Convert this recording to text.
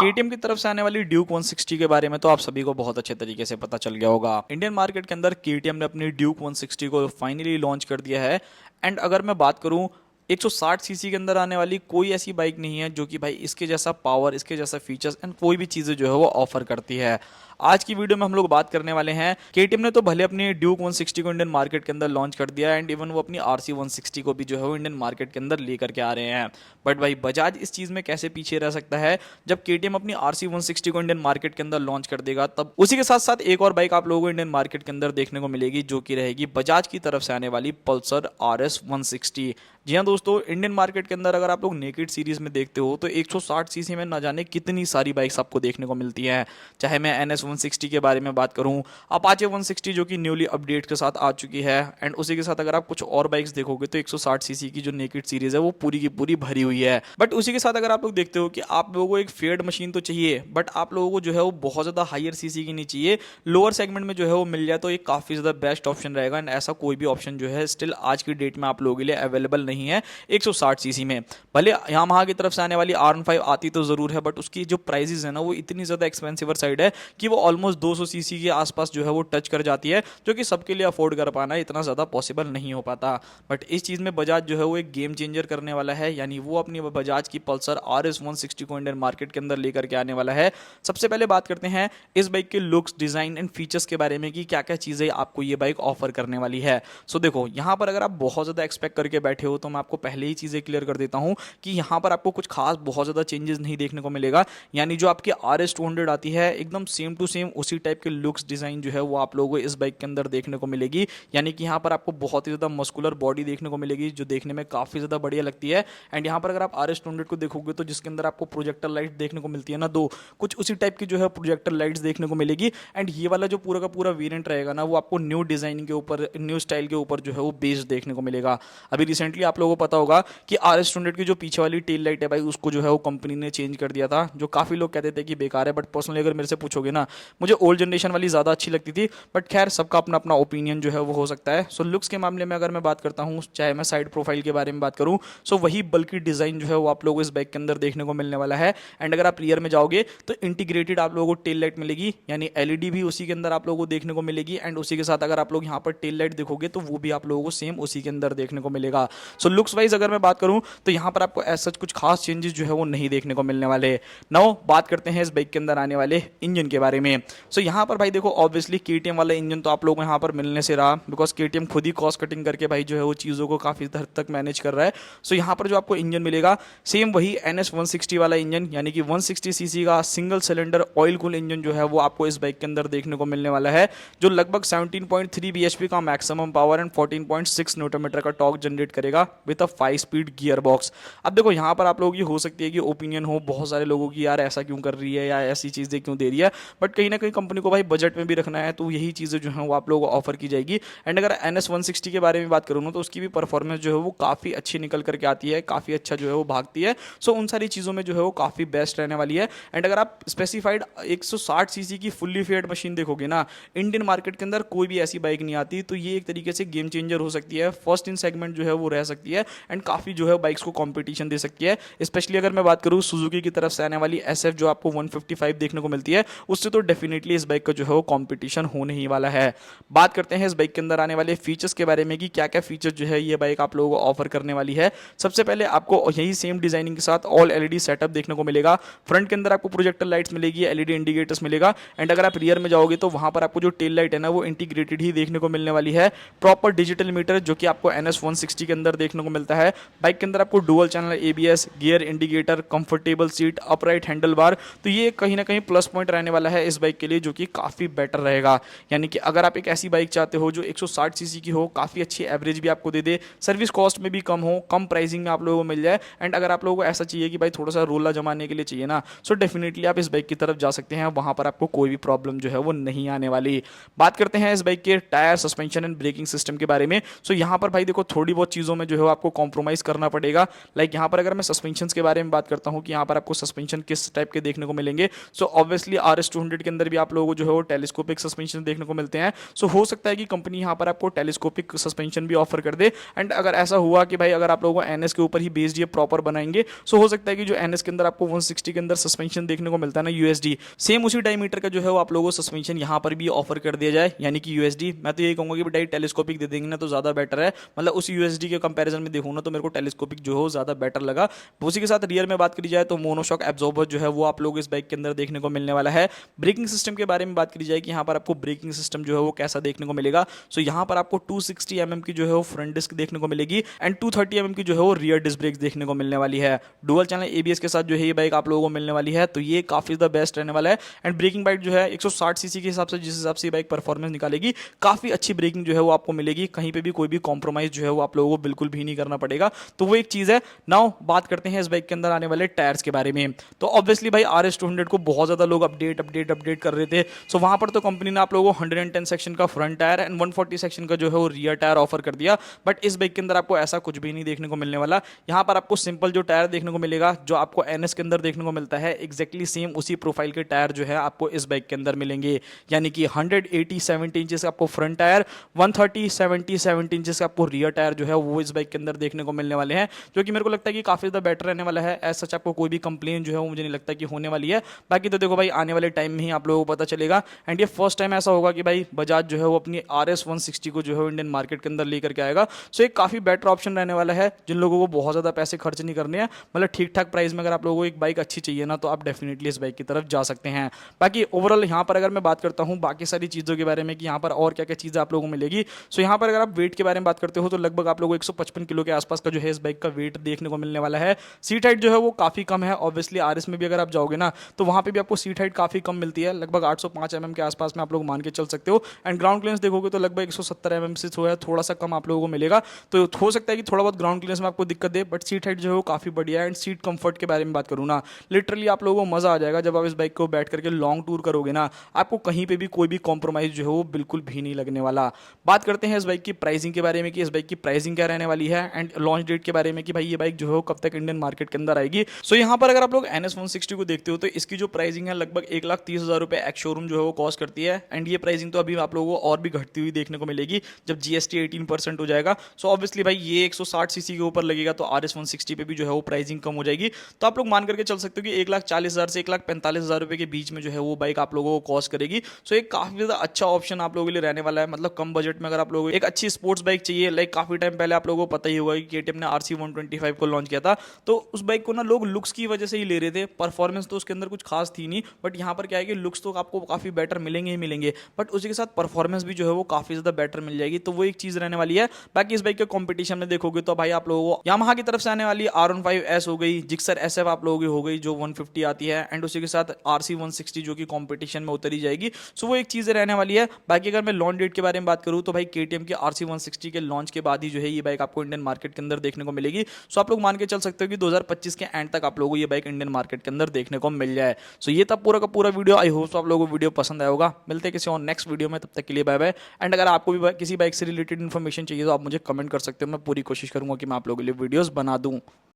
KTM की तरफ से आने वाली ड्यूक 160 के बारे में तो आप सभी को बहुत अच्छे तरीके से पता चल गया होगा। इंडियन मार्केट के अंदर केटीएम ने अपनी ड्यूक 160 को फाइनली लॉन्च कर दिया है। एंड अगर मैं बात करूं 160 सीसी के अंदर आने वाली कोई ऐसी बाइक नहीं है जो कि भाई इसके जैसा पावर, इसके जैसा फीचर्स एंड कोई भी चीज़ें जो है वो ऑफर करती है। आज की वीडियो में हम लोग बात करने वाले हैं, केटीएम ने तो भले अपनी ड्यूक 160 को इंडियन मार्केट के अंदर लॉन्च कर दिया एंड इवन वो अपनी आरसी 160 को भी जो है वो इंडियन मार्केट के अंदर लेकर के आ रहे हैं। बट भाई बजाज इस चीज़ में कैसे पीछे रह सकता है जब केटीएम अपनी आरसी 160 को इंडियन मार्केट के अंदर लॉन्च कर देगा। तब उसी के साथ साथ एक और बाइक आप लोगों को इंडियन मार्केट के अंदर देखने को मिलेगी जो कि रहेगी बजाज की तरफ से आने वाली पल्सर RS 160। जी हाँ दोस्तों, इंडियन मार्केट के अंदर अगर आप लोग नेकेड सीरीज में देखते हो तो 160 सीसी में ना जाने कितनी सारी बाइक्स आपको देखने को मिलती हैं। चाहे मैं NS 160 के बारे में बात करूं, अपाचे 160 जो कि न्यूली अपडेट के साथ आ चुकी है, एंड उसी के साथ अगर आप कुछ और बाइक्स देखोगे तो 160 सीसी की जो नेकेड सीरीज है वो पूरी की पूरी भरी हुई है। बट उसी के साथ अगर आप लोग देखते हो कि आप लोगों को एक फेयर्ड मशीन तो चाहिए, बट आप लोगों को जो है वो बहुत ज़्यादा हायर सीसी की नहीं चाहिए, लोअर सेगमेंट में जो है वो मिल जाए तो ये काफ़ी ज़्यादा बेस्ट ऑप्शन रहेगा। एंड ऐसा कोई भी ऑप्शन जो है स्टिल आज की डेट में आप लोगों के लिए अवेलेबल नहीं है 160 सीसी में। भले यामाहा की तरफ से आने वाली R15 आती तो ज़रूर है, बट उसकी जो प्राइजेस है ना वो इतनी ज़्यादा एक्सपेंसिवर साइड है कि वो ऑलमोस्ट 200 सीसी के आसपास जो है वो टच कर जाती है, जो कि सबके लिए अफोर्ड कर पाना इतना ज़्यादा पॉसिबल नहीं हो पाता। बट इस चीज़ में बजाज जो है वो एक गेम चेंजर करने वाला है, यानी वो अपनी बजाज की पल्सर RS 160 को इंडियन मार्केट के अंदर लेकर के आने वाला है। सबसे पहले बात करते हैं इस बाइक के लुक्स, डिज़ाइन एंड फीचर्स के बारे में कि क्या क्या चीज़ें आपको ये बाइक ऑफर करने वाली है। सो देखो, यहाँ पर अगर आप बहुत ज़्यादा एक्सपेक्ट करके बैठे हो तो मैं आपको पहले ही चीज़ें क्लियर कर देता हूँ कि यहाँ पर आपको कुछ खास बहुत ज़्यादा चेंजेस नहीं देखने को मिलेगा। यानी जो आपकी RS 200 आती है एकदम सेम टू सेम उसी टाइप के लुक्स, डिज़ाइन जो है वो आप लोगों को इस बाइक के अंदर देखने को मिलेगी। यानी कि यहाँ पर आपको बहुत ही ज़्यादा मस्कुलर बॉडी देखने को मिलेगी जो देखने में काफ़ी ज़्यादा बढ़िया लगती है। एंड यहाँ पर अगर आप RS 200 को देखोगे तो जिसके अंदर आपको प्रोजेक्टर लाइट देखने को मिलती है ना, दो कुछ उसी टाइप की जो है प्रोजेक्टर लाइट्स देखने को मिलेगी। एंड ये वाला जो पूरा का पूरा वेरिएंट रहेगा ना वो आपको न्यू डिज़ाइन के ऊपर, न्यू स्टाइल के ऊपर जो है वो बेस्ड देखने को मिलेगा। अभी रिसेंटली आप लोगों को पता होगा कि RS 200 की जो पीछे वाली टेल लाइट है भाई उसको जो है वो कंपनी ने चेंज कर दिया था, जो काफ़ी लोग कहते थे कि बेकार है। बट पर्सनली अगर मेरे से पूछोगे ना, मुझे ओल्ड जनरेशन वाली ज़्यादा अच्छी लगती थी। बट खैर सबका अपना अपना ओपिनियन जो है वो हो सकता है। सो लुक्स के मामले में अगर मैं बात करता हूँ, चाहे मैं साइड प्रोफाइल के बारे में बात करूँ, सो वही बल्कि डिज़ाइन जो है वो आप लोगों को इस बाइक के अंदर देखने को मिलने वाला है। एंड अगर आप रियर में जाओगे तो इंटीग्रेटेड आप लोगों को टेल लाइट मिलेगी, यानी LED भी उसी के अंदर आप लोगों को देखने को मिलेगी। एंड उसी के साथ अगर आप लोग यहाँ पर टेल लाइट देखोगे तो वो भी आप लोगों को सेम उसी के अंदर देखने को मिलेगा। सो लुक्स वाइज अगर मैं बात करूँ तो यहाँ पर आपको ऐसा कुछ खास चेंजेस जो है वो नहीं देखने को मिलने वाले। नाउ बात करते हैं इस बाइक के अंदर आने वाले इंजन के बारे में। सो यहाँ पर भाई देखो, ऑब्वियसली KTM वाला इंजन तो आप लोगों को यहाँ पर मिलने से रहा, बिकॉज KTM खुद ही कॉस्ट कटिंग करके भाई जो है वो चीज़ों को काफ़ी हद तक मैनेज कर रहा है। सो यहाँ पर जो आपको इंजन मिलेगा सेम वही NS 160 वाला इंजन, यानी कि 160 सीसी का single cylinder oil cool engine जो है वो आपको इस बाइक के अंदर देखने को मिलने वाला है, जो लगभग 17.3 bhp का maximum power and 14.6 newton metre का टॉर्क जनरेट करेगा with a 5 speed gear box. अब देखो यहाँ पर आप लोगों की हो सकती है कि ओपिनियन हो बहुत सारे लोगों की, यार ऐसा क्यों कर रही है या ऐसी चीज़ें क्यों दे रही है। बट कहीं ना कहीं कंपनी को भाई बजट में भी रखना है, तो यही चीज़ें जो हैं वो आप लोगों को ऑफर की जाएगी। एंड अगर NS 160 के बारे में बात करूँ ना तो उसकी भी परफॉर्मेंस जो है वो काफ़ी अच्छी निकल करके आती है, काफ़ी अच्छा जो है वो भागती है। सो उन सारी चीज़ों में जो है वो काफ़ी बेस्ट रहने वाली है। एंड अगर आप स्पेसिफाइड 160 सीसी की फुल्ली फेयर्ड मशीन देखोगे ना, इंडियन मार्केट के अंदर कोई भी ऐसी बाइक नहीं आती, तो ये एक तरीके से गेम चेंजर हो सकती है, फर्स्ट इन सेगमेंट जो है वो रह सकती है एंड काफ़ी जो है बाइक्स को कॉम्पिटिशन दे सकती है। स्पेशली अगर मैं बात करूँ सुजुकी की तरफ से आने वाली SF जो आपको 155 देखने को मिलती है, उससे तो डेफिनेटली इस बाइक का जो है वो कॉम्पिटिशन होने ही वाला है। बात करते हैं इस बाइक के अंदर आने वाले फीचर्स के बारे में कि क्या क्या फीचर्स जो है ये बाइक आप लोगों को ऑफर करने वाली है। सबसे पहले आपको यही सेम डिजाइनिंग के साथ ऑल LED सेटअप देखने को मिलेगा। फ्रंट के अंदर आपको प्रोजेक्टर लाइट्स मिलेगी, LED इंडिकेटर्स मिलेगा। एंड अगर आप रियर में जाओगे तो वहां पर आपको जो टेल लाइट है ना वो इंटीग्रेटेड ही देखने को मिलने वाली है। प्रॉपर डिजिटल मीटर जो कि आपको NS 160 के अंदर देखने को मिलता है। बाइक के अंदर आपको dual channel ABS, gear indicator, comfortable seat, upright handle bar, तो ये कहीं ना कहीं प्लस पॉइंट रहने वाला है इस बाइक के लिए, जो कि काफ़ी बेटर रहेगा। यानी कि अगर आप एक ऐसी बाइक चाहते हो जो 160 सीसी की हो, काफ़ी अच्छी एवरेज भी आपको दे दे, सर्विस कॉस्ट में भी कम हो, कम प्राइसिंग में आप लोगों को मिल जाए, एंड अगर आप लोगों को ऐसा चाहिए कि भाई थोड़ा सा रोला जमाने के लिए चाहिए ना, सो डेफिनेटली आप इस बाइक की तरफ जा सकते हैं। वहाँ पर आपको कोई भी प्रॉब्लम जो है वो नहीं आने वाली। बात करते हैं इस बाइक के tyre, suspension and braking system के बारे में। सो यहाँ पर भाई देखो थोड़ी बहुत चीज़ों में जो है आपको आपको कॉम्प्रोमाइज़ करना पड़ेगा। लाइक यहाँ पर अगर मैं सस्पेंशन के बारे में बात करता हूँ कि यहाँ पर आपको सस्पेंशन किस टाइप के देखने को मिलेंगे, सो ऑब्वियसली RS200 के अंदर भी आप लोगों को जो है वो टेलीस्कोपिक सस्पेंशन देखने को मिलते हैं। सो हो सकता है कि कंपनी यहाँ पर आपको टेलीस्कोपिक सस्पेंशन भी ऑफर कर दे। एंड अगर ऐसा हुआ कि भाई अगर आप लोगों को NS के ऊपर ही बेस्ड ये प्रॉपर बनाएंगे, सो हो सकता है कि जो NS के अंदर आपको 160 के अंदर सस्पेंशन देखने को मिलता है ना USD, सेम उसी डायमीटर का जो है वो आप लोगों को सस्पेंशन यहाँ पर भी ऑफर कर दिया जाए, यानी कि USD। मैं तो यही कहूंगा कि बेटा टेलीस्कोपिक दे देंगे ना तो ज्यादा बेटर है, मतलब उस USD के कंपैरिजन में देखूँ ना तो मेरे को टेलीस्कोपिक जो है ज्यादा बेटर लगा। उसी के साथ रियर में बात करी जाए तो मोनोशॉक एब्जॉर्बर जो है वो आप लोग इस बाइक के अंदर देखने को मिलने वाला है। ब्रेकिंग सिस्टम के बारे में बात करी जाए कि यहाँ पर आपको ब्रेकिंग सिस्टम जो है वो कैसा देखने को मिलेगा, सो यहाँ पर आपको 260 mm की जो है वो फ्रंट डिस्क देखने को मिलेगी एंड 230 mm की जो है वो रियर डिस्क ब्रेक्स देखने को मिलने वाली है। डुअल चैनल ABS के साथ जो है ये बाइक आप लोगों को मिलने वाली है, तो ये काफी द बेस्ट रहने वाला है। एंड ब्रेकिंग बाइक जो है 160 सीसी के हिसाब से जिस हिसाब से ये बाइक परफॉर्मेंस निकालेगी, काफी अच्छी ब्रेकिंग जो है वो आपको मिलेगी, कहीं पे भी कोई भी कॉम्प्रोमाइज जो है वो आप लोगों को बिल्कुल भी नहीं करना पड़ेगा, तो वो एक चीज है। नाउ बात करते हैं इस बाइक के अंदर आने वाले टायर्स के बारे में। तो ऑब्वियसली भाई RS200 को बहुत ज्यादा लोग अपडेट कर रहे थे, सो वहां पर तो कंपनी ने आप लोगों को 110 सेक्शन का फ्रंट टायर एंड 140 सेक्शन का जो है वो रियर टायर ऑफर कर दिया, बट इस बाइक के अंदर आपको ऐसा कुछ भी नहीं देखने को मिलने वाला। यहाँ पर आपको सिंपल जो टायर देखने को मिलेगा जो आपको NS के अंदर देखने को मिलता है, एग्जैक्टली सेम उसी प्रोफाइल के टायर जो है आपको इस बाइक के अंदर मिलेंगे, यानी कि 180 70 इंचेस का आपको फ्रंट टायर, 130 70 इंचेस का आपको रियर टायर जो है वो इस बाइक के अंदर देखने को मिलने वाले हैं, जो कि मेरे को लगता है कि काफी ज्यादा बेटर रहने वाला है। एज सच आपको कोई भी कंप्लेन जो है वो मुझे नहीं लगता कि होने वाली है। बाकी तो देखो भाई आने वाले टाइम में ही आप लोगों को पता चलेगा। एंड ये फर्स्ट टाइम ऐसा होगा कि भाई बजाज जो है वो अपनी RS160 को जो है इंडियन मार्केट के अंदर लेकर के आएगा, सो एक काफी बेटर ऑप्शन रहने वाला है जिन लोगों को बहुत ज्यादा पैसे खर्च नहीं करने हैं, मतलब ठीक ठाक प्राइस में अगर आप लोगों को एक बाइक अच्छी चाहिए ना तो आप डेफिनेटली इस बाइक की तरफ जा सकते हैं। बाकी ओवरऑल यहाँ पर अगर मैं बात करता हूँ बाकी सारी चीजों के बारे में कि यहाँ पर और क्या क्या चीजें आप लोगों को मिलेगी, सो यहाँ पर अगर आप वेट के बारे में बात करते हो तो लगभग आप लोगों को 155 किलो के आसपास का जो है इस बाइक का वेट देखने को मिलने वाला है। सीट हाइट जो है वो काफी कम है, ऑब्वियसली RS में भी अगर आप जाओगे ना तो वहां पे भी आपको सीट हाइट काफी कम मिलती है, लगभग 805 mm के आसपास में आप लोग मान के चल सकते हो। एंड ग्राउंड क्लियरेंस देखोगे तो लगभग 170 mm से थोड़ा सा कम आप लोगों को मिलेगा, तो हो सकता है कि थोड़ा बहुत ग्राउंड क्लियरेंस में आपको दिक्कत दे, बट सीट हाइट जो है वो काफी बढ़िया है। एंड सीट कंफर्ट के बारे में बात करूँ ना, लिटरली आप लोगों को मजा आ जाएगा जब आप इस बाइक को बैठ करके लॉन्ग टूर करोगे ना, आपको कहीं पे भी कोई भी कॉम्प्रोमाइज जो है वो बिल्कुल भी नहीं लगने वाला। बात करते हैं इस बाइक की प्राइसिंग के बारे में कि इस बाइक की प्राइसिंग क्या रहने वाली है एंड लॉन्च डेट के बारे में कि भाई ये बाइक जो है वो कब तक इंडियन मार्केट के अंदर आएगी। सो यहाँ पर अगर आप लोग NS160 को देखते हो तो इसकी जो प्राइसिंग है लगभग 1,30,000 रुपए एक्स शोरूम जो है वो कॉस्ट करती है। एंड ये प्राइसिंग तो अभी आप लोगों को और भी घटती हुई देखने को मिलेगी जब GST 18% हो जाएगा। सो ऑब्वियसली भाई ये 160 सीसी के ऊपर लगेगा तो RS160 पे भी जो है वो प्राइसिंग कम हो जाएगी, तो आप लोग मान करके चल सकते हो कि 1,40,000 से 1,45,000 रुपए के बीच में जो है वो बाइक आप लोगों को कॉस्ट करेगी। सो एक काफी ज्यादा अच्छा ऑप्शन आप लोगों के लिए रहने वाला है, मतलब कम बजट में अगर आप लोगों को एक अच्छी स्पोर्ट्स बाइक चाहिए, लाइक काफी टाइम पहले आप लोगों को पता ही होगा कि KTM ने RC125 को लॉन्च किया था, तो उस बाइक को ना लोग लुक्स की वजह से ही ले रहे थे, परफॉर्मेंस तो उसके अंदर कुछ खास थी नहीं, बट यहाँ पर क्या है कि लुक्स तो आपको काफी बेटर मिलेंगे ही मिलेंगे, बट उसी के साथ परफॉर्मेंस भी जो है वो काफी ज्यादा बेटर मिल जाएगी, तो वो एक चीज रहने वाली है। बाकी इस बाइक के कॉम्पिटिशन में देखोगे तो भाई आप लोगों को यामाहा की तरफ से आने वाली R15S हो गई, जिक्सर SF आप लोगों की हो गई जो 150 आती है, एंड उसी के साथ RC160 जो कि कॉम्पिटिशन में उतरी जाएगी, सो वो एक चीज रहने वाली है। बाकी अगर मैं लॉन्च डेट के बारे में बात करूँ तो भाई KTM की RC160 के लॉन्च के बाद ही जो है ये बाइक आपको इंडियन मार्केट के अंदर देखने को मिलेगी। सो आप लोग मान के चल सकते हो कि 2025 के एंड तक आप लोगों को ये बाइक इंडियन मार्केट के अंदर देखने को मिल जाए। सो ये था पूरा का पूरा वीडियो। आई होप आप लोगों को वीडियो पसंद आया होगा। मिलते हैं किसी और नेक्स्ट वीडियो में, तब तक के लिए बाय बाय। एंड अगर आपको भी किसी बाइक से रिलेटेड इन्फॉर्मेशन चाहिए तो आप मुझे कमेंट कर सकते हो, मैं पूरी कोशिश करूंगा कि मैं आप लोगों के लिए वीडियोस बना दूं।